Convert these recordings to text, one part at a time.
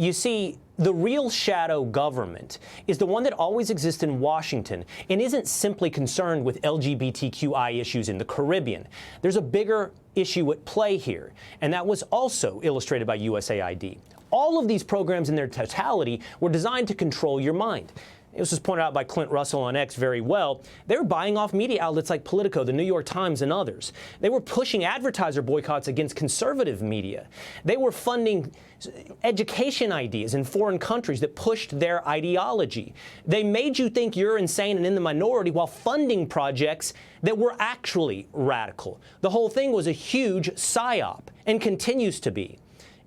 you see, the real shadow government is the one that always exists in Washington and isn't simply concerned with LGBTQI issues in the Caribbean. There's a bigger issue at play here, and that was also illustrated by USAID. All of these programs in their totality were designed to control your mind. This was pointed out by Clint Russell on X very well. They were buying off media outlets like Politico, the New York Times, and others. They were pushing advertiser boycotts against conservative media. They were funding education ideas in foreign countries that pushed their ideology. They made you think you're insane and in the minority while funding projects that were actually radical. The whole thing was a huge psyop and continues to be.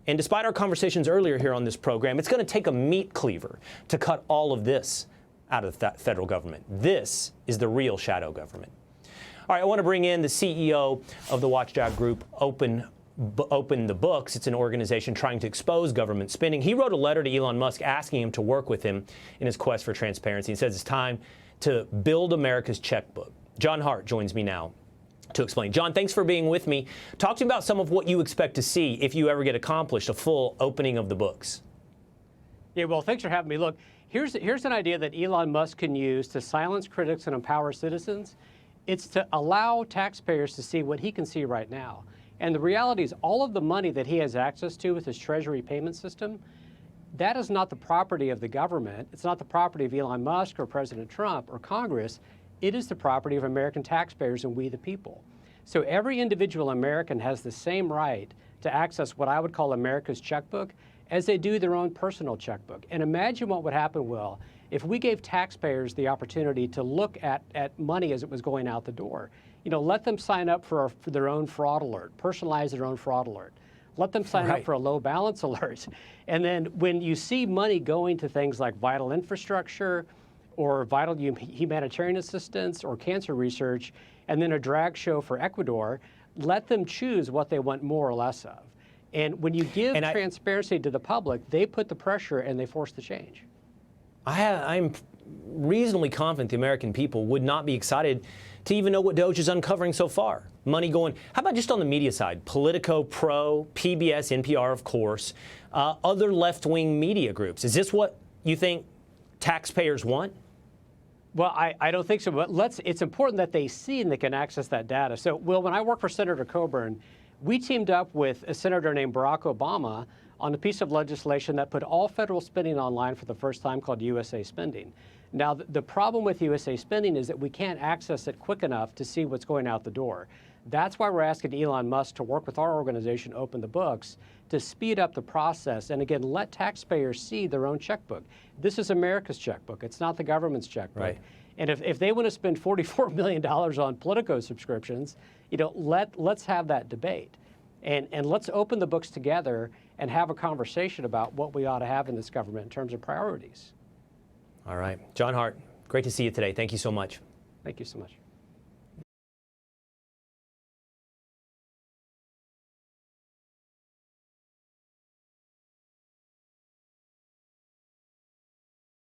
And despite our conversations earlier here on this program, it's going to take a meat cleaver to cut all of this out of the federal government. This is the real shadow government. All right, I want to bring in the CEO of the watchdog group, OpenTheBooks. It's an organization trying to expose government spending. He wrote a letter to Elon Musk asking him to work with him in his quest for transparency. He says it's time to build America's checkbook. John Hart joins me now to explain. John, thanks for being with me. Talk to me about some of what you expect to see if you ever get accomplished, a full opening of the books. Yeah, well, thanks for having me. Look, here's an idea that Elon Musk can use to silence critics and empower citizens. It's to allow taxpayers to see what he can see right now. And the reality is all of the money that he has access to with his Treasury payment system, that is not the property of the government. It's not the property of Elon Musk or President Trump or Congress. It is the property of American taxpayers and we the people. So every individual American has the same right to access what I would call America's checkbook as they do their own personal checkbook. And imagine what would happen, Will, if we gave taxpayers the opportunity to look at money as it was going out the door. You know, let them sign up for their own fraud alert, personalize their own fraud alert. Let them sign up for a low balance alert. And then when you see money going to things like vital infrastructure or vital humanitarian assistance or cancer research, and then a drag show for Ecuador, let them choose what they want more or less of. And when you give transparency to the public, they put the pressure and they force the change. I'm reasonably confident the American people would not be excited to even know what Doge is uncovering so far. Money going, how about just on the media side? Politico, Pro, PBS, NPR, of course, other left-wing media groups. Is this what you think taxpayers want? Well, I don't think so, but it's important that they see and they can access that data. So, Will, when I worked for Senator Coburn, we teamed up with a senator named Barack Obama on a piece of legislation that put all federal spending online for the first time called USA Spending. Now, the problem with USA Spending is that we can't access it quick enough to see what's going out the door. That's why we're asking Elon Musk to work with our organization, OpenTheBooks, to speed up the process and, again, let taxpayers see their own checkbook. This is America's checkbook. It's not the government's checkbook. Right. And if they want to spend $44 million on Politico subscriptions, you know, let's have that debate. And let's open the books together and have a conversation about what we ought to have in this government in terms of priorities. All right. John Hart, great to see you today. Thank you so much. Thank you so much.